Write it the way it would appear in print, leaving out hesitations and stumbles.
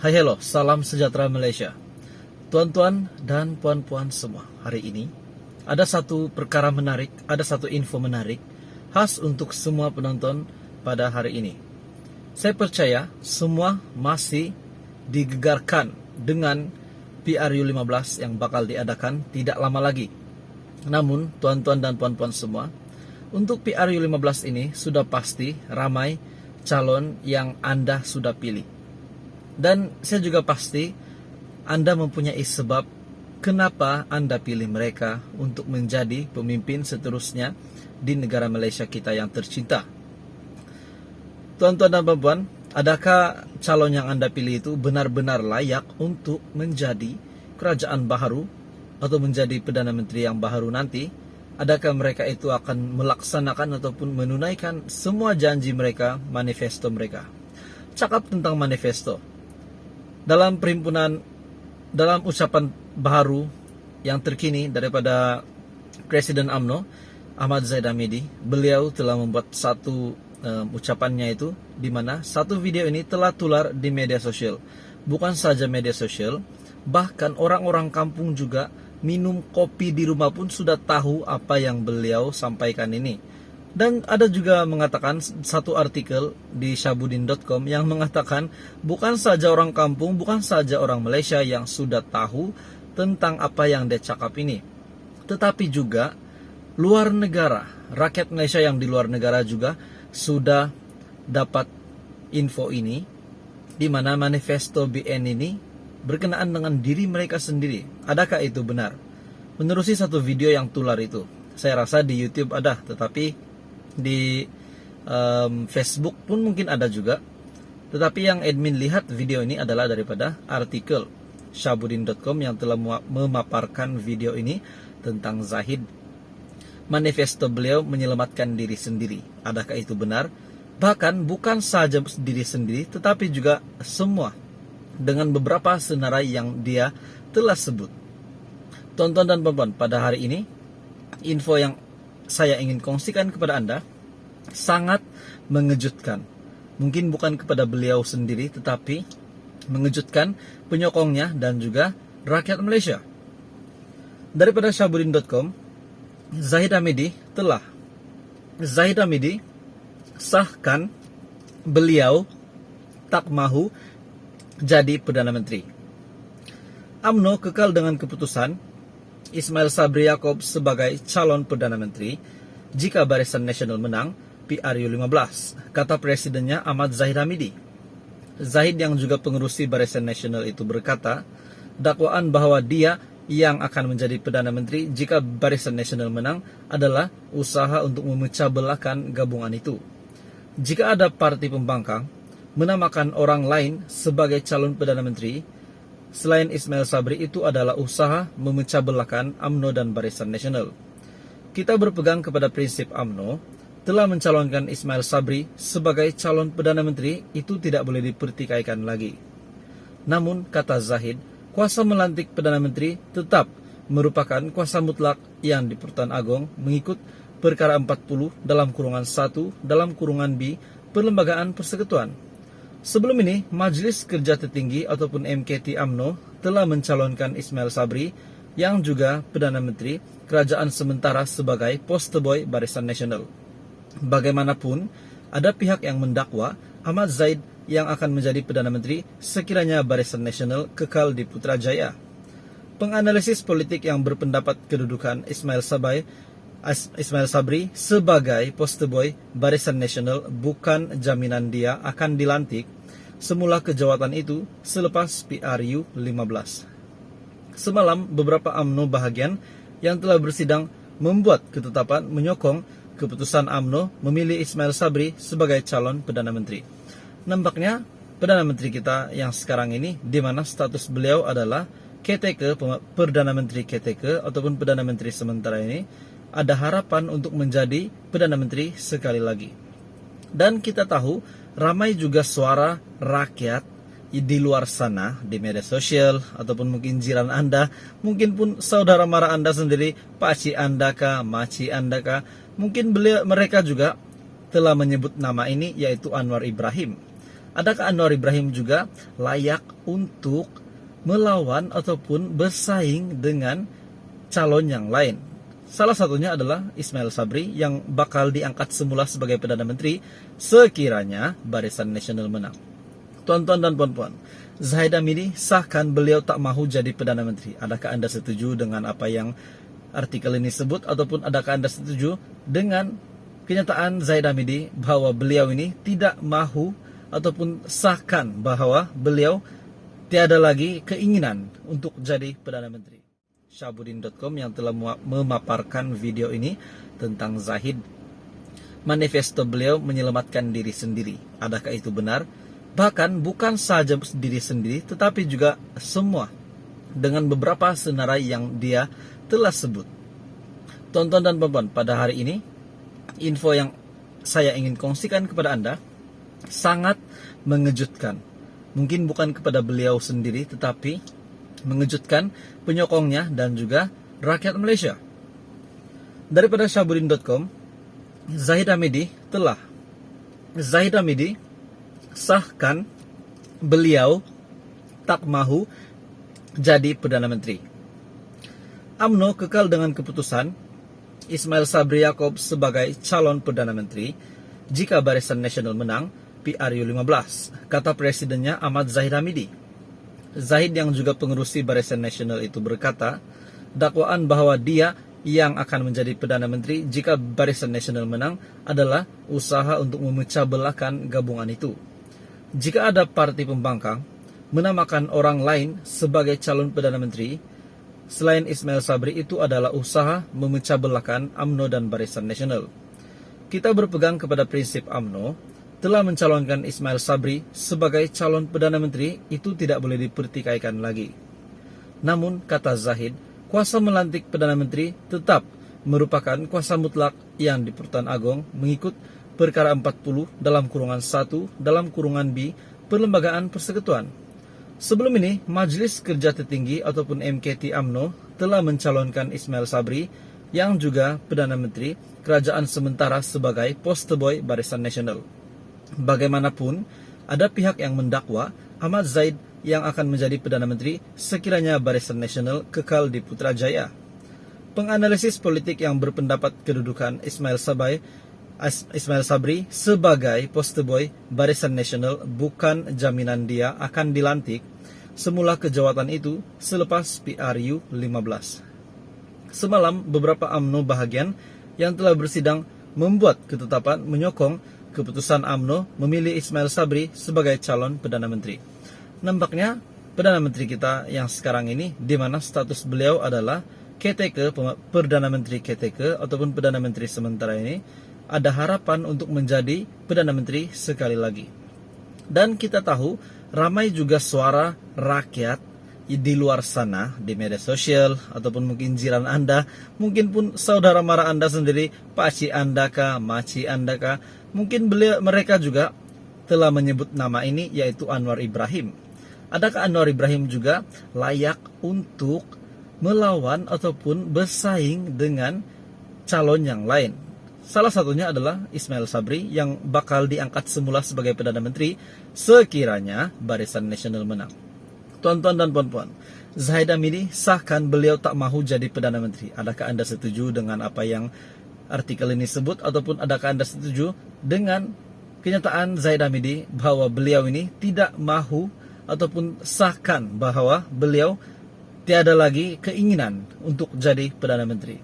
Hai hello, salam sejahtera Malaysia. Tuan-tuan dan puan-puan semua, hari ini ada satu perkara menarik, ada satu info menarik khas untuk semua penonton pada hari ini. Saya percaya semua masih digegarkan dengan PRU15 yang bakal diadakan tidak lama lagi. Namun, tuan-tuan dan puan-puan semua, untuk PRU15 ini sudah pasti ramai calon yang Anda sudah pilih. Dan saya juga pasti Anda mempunyai sebab kenapa Anda pilih mereka untuk menjadi pemimpin seterusnya di negara Malaysia kita yang tercinta. Tuan-tuan dan puan-puan, adakah calon yang Anda pilih itu benar-benar layak untuk menjadi kerajaan baharu atau menjadi Perdana Menteri yang baharu nanti? Adakah mereka itu akan melaksanakan ataupun menunaikan semua janji mereka, manifesto mereka? Cakap tentang manifesto. Dalam ucapan baharu yang terkini daripada Presiden UMNO, Ahmad Zahid Hamidi, beliau telah membuat satu ucapannya itu, di mana satu video ini telah tular di media sosial. Bukan saja media sosial, bahkan orang-orang kampung juga minum kopi di rumah pun sudah tahu apa yang beliau sampaikan ini. Dan ada juga mengatakan satu artikel di syabudin.com yang mengatakan bukan saja orang kampung, bukan saja orang Malaysia yang sudah tahu tentang apa yang dia cakap ini, tetapi juga luar negara, rakyat Malaysia yang di luar negara juga sudah dapat info ini, di mana manifesto BN ini berkenaan dengan diri mereka sendiri. Adakah itu benar? Menerusi satu video yang tular itu, saya rasa di YouTube ada, tetapi di Facebook pun mungkin ada juga. Tetapi yang admin lihat video ini adalah daripada artikel syabudin.com yang telah memaparkan video ini tentang Zahid. Manifesto beliau menyelamatkan diri sendiri. Adakah itu benar? Bahkan bukan saja diri sendiri, tetapi juga semua, dengan beberapa senarai yang dia telah sebut. Tonton dan puan-puan, pada hari ini info yang saya ingin kongsikan kepada Anda sangat mengejutkan. Mungkin bukan kepada beliau sendiri, tetapi mengejutkan penyokongnya dan juga rakyat Malaysia. Daripada syabudin.com, Zahid Hamidi sahkan beliau tak mahu jadi Perdana Menteri. UMNO kekal dengan keputusan Ismail Sabri Yaakob sebagai calon Perdana Menteri jika Barisan Nasional menang PRU15, kata presidennya Ahmad Zahid Hamidi. Zahid yang juga pengerusi Barisan Nasional itu berkata, dakwaan bahwa dia yang akan menjadi Perdana Menteri jika Barisan Nasional menang adalah usaha untuk memecah belahkan gabungan itu. Jika ada parti pembangkang menamakan orang lain sebagai calon Perdana Menteri selain Ismail Sabri, itu adalah usaha memecah belahkan UMNO dan Barisan Nasional. Kita berpegang kepada prinsip UMNO telah mencalonkan Ismail Sabri sebagai calon Perdana Menteri, itu tidak boleh dipertikaikan lagi. Namun, kata Zahid, kuasa melantik Perdana Menteri tetap merupakan kuasa mutlak yang di Pertuan Agong mengikut perkara 40 dalam kurungan 1 dalam kurungan B Perlembagaan Persekutuan. Sebelum ini, Majlis Kerja Tertinggi ataupun MKT UMNO telah mencalonkan Ismail Sabri yang juga Perdana Menteri Kerajaan Sementara sebagai poster boy Barisan Nasional. Bagaimanapun, ada pihak yang mendakwa Ahmad Zahid yang akan menjadi Perdana Menteri sekiranya Barisan Nasional kekal di Putrajaya. Penganalisis politik yang berpendapat kedudukan Ismail Sabri sebagai poster boy Barisan Nasional bukan jaminan dia akan dilantik semula ke jawatan itu selepas PRU 15. Semalam beberapa UMNO bahagian yang telah bersidang membuat ketetapan menyokong keputusan UMNO memilih Ismail Sabri sebagai calon Perdana Menteri. Nampaknya Perdana Menteri kita yang sekarang ini, di mana status beliau adalah KTK, Perdana Menteri KTK ataupun Perdana Menteri sementara ini, ada harapan untuk menjadi Perdana Menteri sekali lagi. Dan kita tahu ramai juga suara rakyat di luar sana, di media sosial ataupun mungkin jiran Anda, mungkin pun saudara mara Anda sendiri, pakcik Anda kah, makcik Anda kah, mungkin mereka juga telah menyebut nama ini, yaitu Anwar Ibrahim. Adakah Anwar Ibrahim juga layak untuk melawan ataupun bersaing dengan calon yang lain? Salah satunya adalah Ismail Sabri yang bakal diangkat semula sebagai Perdana Menteri sekiranya Barisan Nasional menang. Tuan-tuan dan puan-puan, Zahid Hamidi sahkan beliau tak mahu jadi Perdana Menteri. Adakah Anda setuju dengan apa yang artikel ini sebut, ataupun adakah Anda setuju dengan kenyataan Zahid Hamidi bahwa beliau ini tidak mahu ataupun sahkan bahwa beliau tiada lagi keinginan untuk jadi Perdana Menteri? Syahbudin.com yang telah memaparkan video ini tentang Zahid. Manifesto beliau menyelamatkan diri sendiri. Adakah itu benar? Bahkan bukan saja diri sendiri, tetapi juga semua dengan beberapa senarai yang dia telah sebut. Tonton dan puan-puan, pada hari ini info yang saya ingin kongsikan kepada Anda sangat mengejutkan. Mungkin bukan kepada beliau sendiri, tetapi mengejutkan penyokongnya dan juga rakyat Malaysia. Daripada Syahbudin.com, Zahid Hamidi sahkan beliau tak mahu jadi Perdana Menteri. UMNO kekal dengan keputusan Ismail Sabri Yaakob sebagai calon Perdana Menteri jika Barisan Nasional menang PRU 15, kata presidennya Ahmad Zahid Hamidi. Zahid yang juga pengerusi Barisan Nasional itu berkata, dakwaan bahwa dia yang akan menjadi Perdana Menteri jika Barisan Nasional menang adalah usaha untuk memecah belahkan gabungan itu. Jika ada parti pembangkang menamakan orang lain sebagai calon Perdana Menteri selain Ismail Sabri, itu adalah usaha memecah belahkan UMNO dan Barisan Nasional. Kita berpegang kepada prinsip UMNO telah mencalonkan Ismail Sabri sebagai calon Perdana Menteri, itu tidak boleh dipertikaikan lagi. Namun, kata Zahid, kuasa melantik Perdana Menteri tetap merupakan kuasa mutlak yang di Pertuan Agong mengikut perkara 40 dalam kurungan 1 dalam kurungan B Perlembagaan Persekutuan. Sebelum ini, Majelis Kerja Tertinggi ataupun MKT UMNO telah mencalonkan Ismail Sabri yang juga Perdana Menteri Kerajaan Sementara sebagai poster boy Barisan Nasional. Bagaimanapun, ada pihak yang mendakwa Ahmad Zahid yang akan menjadi Perdana Menteri sekiranya Barisan Nasional kekal di Putrajaya. Penganalisis politik yang berpendapat kedudukan Ismail Sabri sebagai poster boy Barisan Nasional bukan jaminan dia akan dilantik semula ke jawatan itu selepas PRU 15. Semalam, beberapa UMNO bahagian yang telah bersidang membuat ketetapan menyokong keputusan UMNO memilih Ismail Sabri sebagai calon Perdana Menteri. Nampaknya Perdana Menteri kita yang sekarang ini, di mana status beliau adalah KTK, Perdana Menteri KTK ataupun Perdana Menteri sementara ini, ada harapan untuk menjadi Perdana Menteri sekali lagi. Dan kita tahu ramai juga suara rakyat di luar sana, di media sosial ataupun mungkin jiran Anda, mungkin pun saudara mara Anda sendiri, pakcik Anda kah, makcik Anda kah, mungkin mereka juga telah menyebut nama ini, yaitu Anwar Ibrahim. Adakah Anwar Ibrahim juga layak untuk melawan ataupun bersaing dengan calon yang lain? Salah satunya adalah Ismail Sabri yang bakal diangkat semula sebagai Perdana Menteri sekiranya Barisan Nasional menang. Tuan-tuan dan puan-puan, Zahid Hamidi sahkan beliau tak mahu jadi Perdana Menteri. Adakah Anda setuju dengan apa yang artikel ini sebut, ataupun adakah Anda setuju dengan kenyataan Zahid Hamidi bahwa beliau ini tidak mahu ataupun sahkan bahwa beliau tiada lagi keinginan untuk jadi Perdana Menteri?